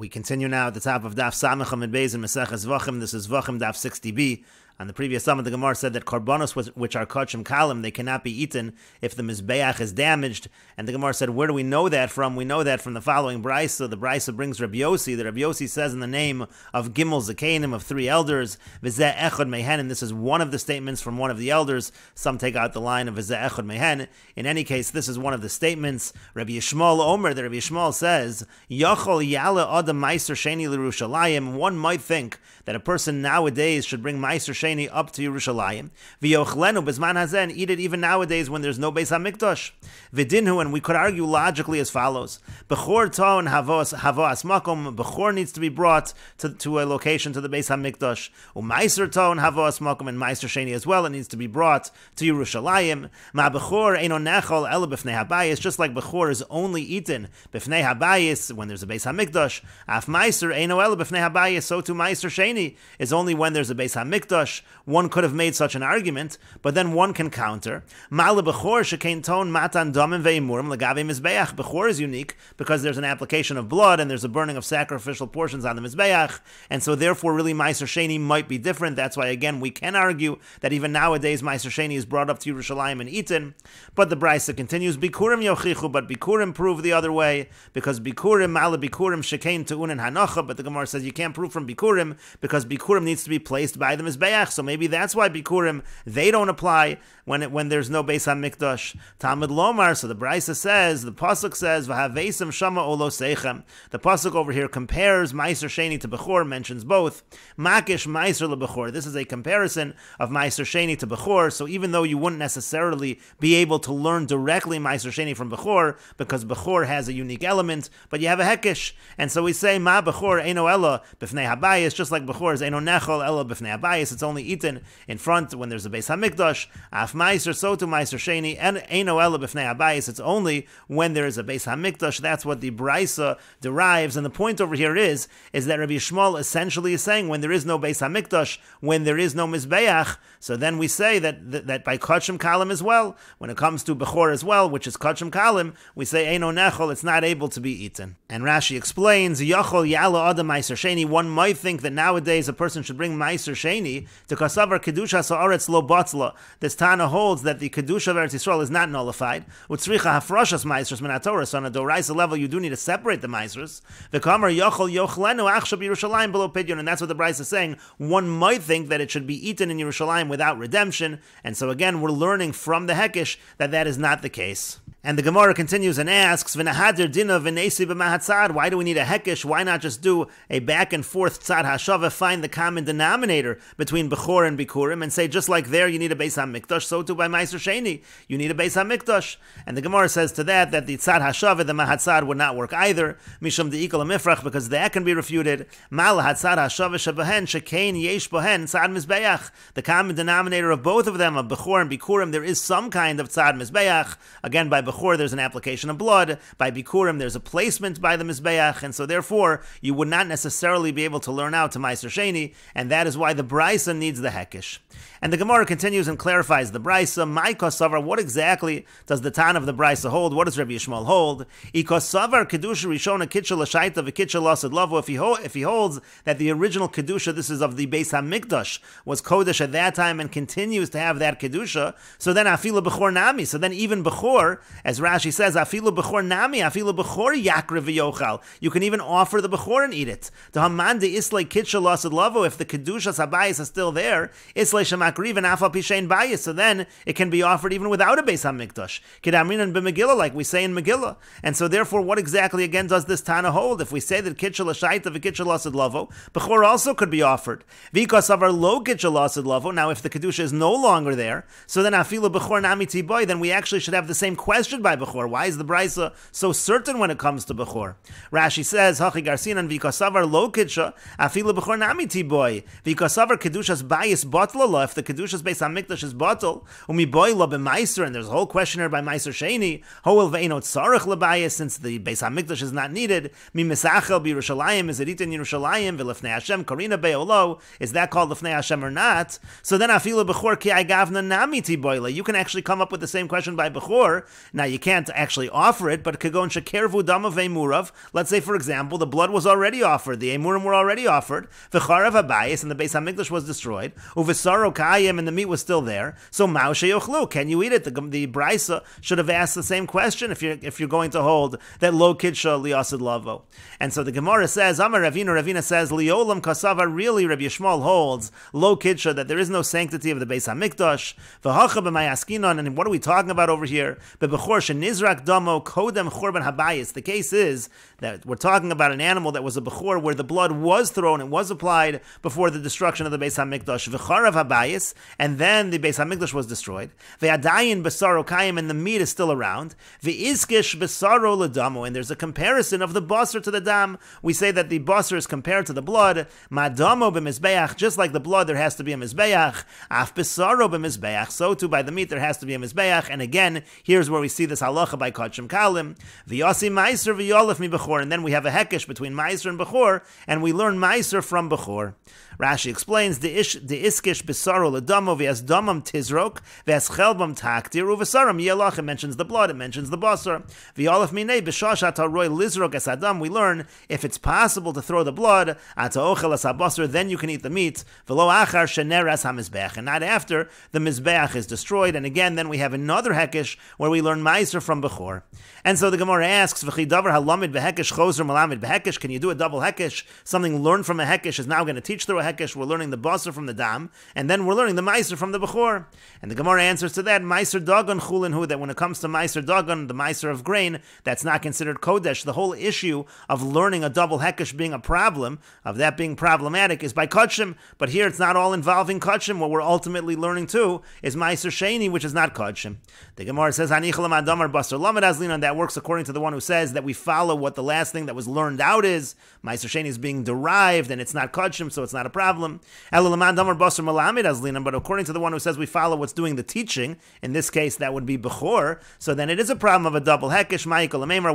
We continue now at the top of Daf Samacham and Beis in Meseches Zevachim. This is Zevachim Daf 60b. On the previous summit, the Gemara said that korbanos, which are kachim kalim, they cannot be eaten if the mizbeach is damaged. And the Gemara said, where do we know that from? We know that from the following brisa. The brisa brings Rabbi Yossi. The Rabbi Yossi says in the name of Gimel Zekanim, of three elders, v'zeh echad mehen, and this is one of the statements from one of the elders. Some take out the line of v'zeh echad mehen. In any case, this is one of the statements. Rabbi Yishmael Omer, the Rabbi Yishmael says, Yachol yale adam meiser sheni l'Yerushalayim. One might think that a person nowadays should bring meiser sheni up to Yerushalayim. V'yochlenu b'zman hazen, eat it even nowadays when there's no Beis HaMikdash. V'dinhu, and we could argue logically as follows: Bechor ton havos makom. Bechor needs to be brought to a location to the Beis HaMikdash. U'meiser ton havos makom, and meiser sheni as well. It needs to be brought to Yerushalayim. Ma bechor eino nechol ela b'fnei habayis. Just like bechor is only eaten b'fnei habayis when there's a Beis HaMikdash. Af meiser eino ela b'fnei habayis. So too meiser sheni is only when there's a Beis HaMikdash. One could have made such an argument, but then one can counter. Ma'ale bechor shekein ton matan damin ve'imurim legave mizbeach. Bechor is unique because there's an application of blood and there's a burning of sacrificial portions on the mizbeach, and so therefore really meiser sheni might be different. That's why again we can argue that even nowadays meiser sheni is brought up to Yerushalayim and eaten. But the brisa continues, bikurim yochichu, but bikurim prove the other way, because bikurim ma'ale bikurim shekein te'unin hanacha. But the Gemara says you can't prove from bikurim because bikurim needs to be placed by the mizbeach. So maybe that's why bikurim, they don't apply when there's no Beis HaMikdash. Talmud lomar, so the brisa says, the pasuk says, v'havesim shama olo seichem. The pasuk over here compares meiser sheni to bechor, mentions both. Makish meiser lebechor. This is a comparison of meiser sheni to bechor. So even though you wouldn't necessarily be able to learn directly meiser sheni from bechor, because bechor has a unique element, but you have a hekish, and so we say ma bechor eino ela b'fnei habayis, just like bechor is eino nechol ela b'fnei habayis. It's only eaten in front when there's a Beis HaMikdash. Af meiser, so to meiser sheni, and eino ela b'fnei habayis. It's only when there is a Beis HaMikdash. That's what the brisa derives. And the point over here is that Rabbi Yishmael essentially is saying when there is no Beis HaMikdash, when there is no mizbeach, so then we say that by kachim kalim as well, when it comes to bechor as well, which is kachim kalim, we say eino nechol, it's not able to be eaten. And Rashi explains, yachol yala adam meiser sheni. One might think that nowadays a person should bring meiser sheni to kasavar kedusha sa'aretz lo batzla. This Tana holds that the kedusha of Eretz Yisrael is not nullified. Utzricha hafrashas meisers min haTorah. So on a doraisa level, you do need to separate the meisers. V'kamar yachol yochlenu achshav Yerushalayim below pidyon. And that's what the brisa is saying. One might think that it should be eaten in Yerushalayim without redemption. And so again, we're learning from the hekish that is not the case. And the Gemara continues and asks, V'nahadir dina v'nesi b'mahatzad. Why do we need a hekish? Why not just do a back and forth tzad hashava, find the common denominator between bechor and bikurim, and say just like there you need a Beis HaMikdash, so too by meiser sheni you need a Beis HaMikdash. And the Gemara says to that the tzad hashava, the mahatzad, would not work either, mishum deikol mifrach, because that can be refuted. Mal hatzad hashava shebehen shekein yesh bohen tzad mizbeach. The common denominator of both of them, of bechor and bikurim, there is some kind of tzad mizbeach. Again, by bechor there's an application of blood, by bikurim there's a placement by the mizbeach, and so therefore you would not necessarily be able to learn out to meiser sheni, and that is why the brisa needs the hekish. And the Gemara continues and clarifies the brisa. My kosavar, what exactly does the Tan of the brisa hold? What does Rabbi Yishmael hold? Ikosavar kedusha rishona kitcha l'shaita v'kitcha l'asad lavo. If he holds that the original kedusha, this is of the Beis HaMikdash, was kodesh at that time and continues to have that kedusha, so then afilu bechor nami. So then even bechor, as Rashi says, afilu bechor nami, afilu bechor yakrev v'yochal. You can even offer the bechor and eat it. The haman de islay kitcha l'asad lavo. If the kedusha sabayis is still there, islay shemak even afal pishein bayis, so then it can be offered even without a Beis HaMikdash. Kedamrinan b'Megillah, like we say in Megillah. And so therefore, what exactly again does this Tana hold? If we say that kitcha l'shaita v'kitcha l'asad lavo, bechor also could be offered. V'ikosavar lo kitcha l'asad lavo. Now, if the kedusha is no longer there, so then afilu bechor nami tiboy, then we actually should have the same question by bechor. Why is the brisa so certain when it comes to bechor? Rashi says, hachi garsinan v'ikosavar lo kitcha afilu bechor nami tiboy v'ikosavar kedushas bayis botlala. If the Kedushas Beis HaMikdash is bottle, umiboy lo b'meiser, and there's a whole question here by meiser sheni, hoel ve'eno tzarech lebayis, since the Beis HaMikdash is not needed, mi mesachel b'Yerushalayim, is it eaten in Yerushalayim, v'lefnei Hashem karina be'olo, is that called lefnei Hashem or not? So then afilu b'chor ki agavna nami tiboyle, you can actually come up with the same question by bechor. Now, you can't actually offer it, but kagon shekervu dama ve'murav. Let's say, for example, the blood was already offered, the emurim were already offered, v'charav habayis, and the Beis Hamikdash was destroyed, uv'saro kayim, and the meat was still there. So mao sheyochlu, can you eat it? The Brisa should have asked the same question if you're going to hold that lo kidsha liasid lavo. And so the Gemara says, Amar Ravina says, liolam kasava, really Rabbi Yishmael holds lo kidsha, that there is no sanctity of the Beis Hamikdash. V'hacha b'mayaskinon, and what are we talking about over here? B'bechor shenizrak damo kodem chorban habayis. The case is that we're talking about an animal that was a bechor where the blood was thrown and was applied before the destruction of the Beis Hamikdash. V'charav habayis, and then the Beis Hamikdash was destroyed. Ve'adayin besaro kayim, and the meat is still around. Ve'izkish besaro ledamo, and there's a comparison of the basar to the dam. We say that the basar is compared to the blood. Madamo b'mizbeach, just like the blood, there has to be a mizbeach. Af besaro b'mizbeach, so too by the meat there has to be a mizbeach. And again, here's where we see this halacha by kachim kalim. V'yasi meiser v'yolef mi bechor, and then we have a hekesh between meiser and bechor, and we learn meiser from bechor. Rashi explains the iskish besaro ledamo v'yas damam tizrok v'yas chelbam taktir u'v'saram yelach. It mentions the blood, it mentions the basar. V'yolef minei b'shash ataroy lizrok es adam. We learn if it's possible to throw the blood ata ochel es habasar, then you can eat the meat. V'lo achar sheneras hamizbeach, and not after the mizbeach is destroyed. And again, then we have another hekesh where we learn meiser from bechor. And so the Gemara asks, V'chi davar halamid behekesh choser malamid behekesh. Can you do a double hekesh? Something learned from a hekesh is now going to teach through a hekesh. We're learning the basar from the dam, and then we're learning the meiser from the bechor. And the Gemara answers to that, meiser dagon chulin hu, that when it comes to meiser dagon, the meiser of grain, that's not considered kodesh. The whole issue of learning a double hekesh being a problem, of that being problematic, is by kachim. But here it's not all involving kachim. What we're ultimately learning too is meiser sheni, which is not kachim. The Gemara says, hanichalam adamar basar lamed azlin, and that works according to the one who says that we follow what the last thing that was learned out is. Meiser sheni is being derived, and it's not kachim, so it's not a problem. But according to the one who says we follow what's doing the teaching, in this case that would be bechor, so then it is a problem of a double hekesh.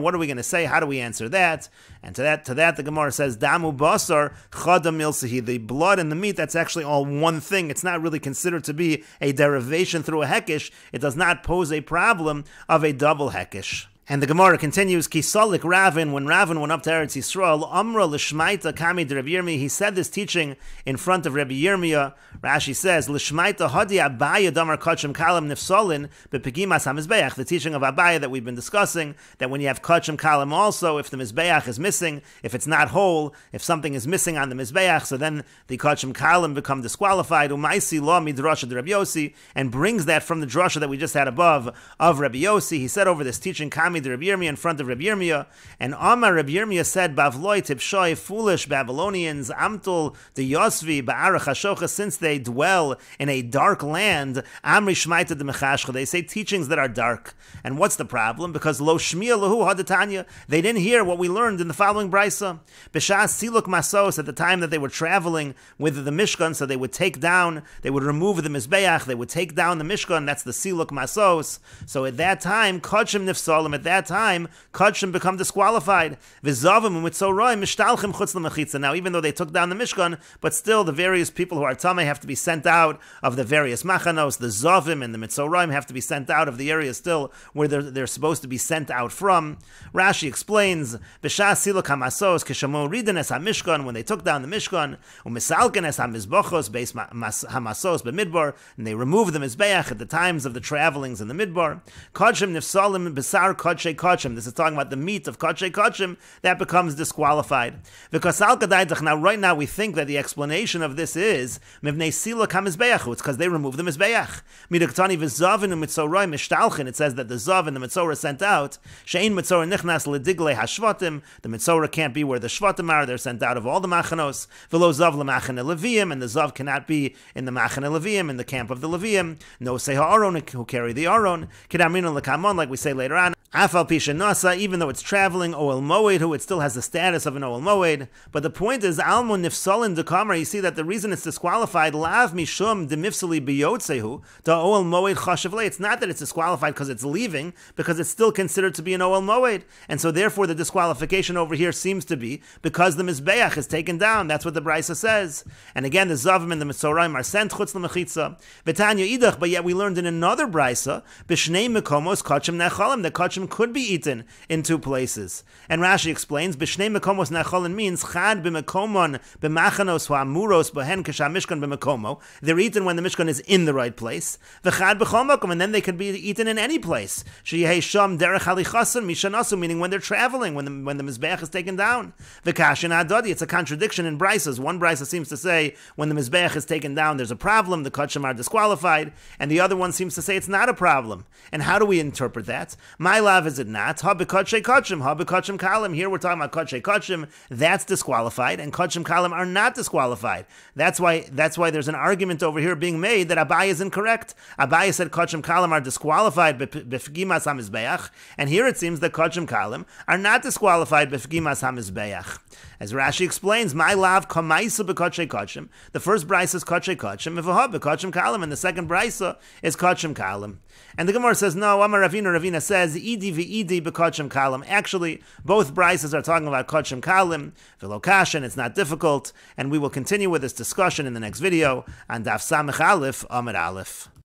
What are we going to say? How do we answer that? And to that the Gemara says, damu basar chada milsahi, the blood and the meat, that's actually all one thing. It's not really considered to be a derivation through a hekesh. It does not pose a problem of a double hekesh. And the Gemara continues, Kisolik Ravin, when Ravin went up to Eretz Yisrael, Amra Lishmaita Kami de Rabbi Yirmiyah, he said this teaching in front of Rabbi Yirmiyah. Rashi says, Lishmaita Hadi Abaya Damar Kachim Kalam Nifsolin Bepegimas HaMizbeach, the teaching of Abaya that we've been discussing, that when you have Kachim Kalam also, if the Mizbeach is missing, if it's not whole, if something is missing on the Mizbeach, so then the Kachim Kalam become disqualified, Umaisi Law Midrasha de Rabbi Yossi, and brings that from the drasha that we just had above of Rabbi Yossi. He said over this teaching, Kami de Rabbi Yirmiyah, in front of Rabbi Yirmiyah, and Amar Rabbi Yirmiyah said, Bavloi Tipshoi, foolish Babylonians, Amtul de Yosvi, Ba'arach HaShocha, since they dwell in a dark land, Amri Shmaita de Mechashcha, they say teachings that are dark. And what's the problem? Because Lo Shmiya Lahu Hadatanya, they didn't hear what we learned in the following Brisa. B'shas Siluk Masos, at the time that they were traveling with the Mishkan, so they would remove the Mizbeach, they would take down the Mishkan, that's the Siluk Masos. So at that time, Kodshim Nifsolim, at that time, Kodshim become disqualified. V'zavim u'mitzorai mishtalchim chutz l'mechitza. Now, even though they took down the Mishkan, but still the various people who are tamei have to be sent out of the various machanos. The zavim and the mitzoraim have to be sent out of the area still where they're supposed to be sent out from. Rashi explains, B'shas siluk hamasos kishamu ridin es hamishkan, when they took down the Mishkan, u'misalken es hamizbochos beis hamasos b'midbar, and they removed the mizbeach at the times of the travelings in the midbar. Kodshim nifsalim b'sar kodshe kodshim. This is talking about the meat of kodshe kodshim that becomes disqualified. Because now, right now, we think that the explanation of this is mivnei siluk hamizbeach. It's because they removed the mizbeach. Midaktani v'zavin u'mitzorai mishtalchin. It says that the zav and the mitzorah sent out. She'ein mitzorah nichnas ledigle hashvatim. The mitzorah can't be where the shvatim are. They're sent out of all the machanos. V'lo zav l'machane leviim, and the zav cannot be in the machane leviim, in the camp of the leviim. No say ha'aron, who carry the aron. Kidamrinu l'kamon, like we say later on. Afal Pisha Nasa, even though it's traveling, Oel Moed, who it still has the status of an Oel Moed. But the point is, Almo Nifsalin Dekamar, you see that the reason it's disqualified, Lav Mishum Demifsali Biyotsehu, Da Oel Moed Chashavle. It's not that it's disqualified because it's leaving, because it's still considered to be an Oel Moed. And so therefore the disqualification over here seems to be because the Mizbeach is taken down. That's what the Brisa says. And again, the Zavim and the Mitzoraim are sent Chutz L'Mechitza. V'tanya Idach, but yet we learned in another Brisa, B'shnei Mekomos Kachim Nechalim, the Kachim could be eaten in two places. And Rashi explains, B'shnei mekomos nechalim means chad b'mekomon b'machanos ha'amuros b'hen kasha mishkan b'mekomo. They're eaten when the mishkan is in the right place. V'chad b'chol makom, and then they can be eaten in any place. Sheyehei sham derech halichasan mishanasu, meaning when they're traveling, when the mizbeach is taken down. V'kashin adodi, it's a contradiction in Brisas. One Brisa seems to say when the mizbeach is taken down, there's a problem, the kachim are disqualified, and the other one seems to say it's not a problem. And how do we interpret that? My lav is it not? Ha b'kachim kachim, ha b'kachim kalim. Here we're talking about kachim kachim. That's disqualified, and kachim kalim are not disqualified. That's why there's an argument over here being made that Abai is incorrect. Abai said kachim kalim are disqualified b'fgimas hamizbeach, and here it seems that kachim kalim are not disqualified b'fgimas hamizbeach. As Rashi explains, my lav kamaisa b'kachim kachim. The first brisa is kachim kachim, v'ha b'kachim kalim, and the second brisa is kachim kalim. And the Gemara says, no, Amar Ravina says, Idi v'idi b'kachim kalim. Actually, both brises are talking about kachim kalim, v'lokashin, it's not difficult, and we will continue with this discussion in the next video on Daf Samech Aleph, Amar Aleph.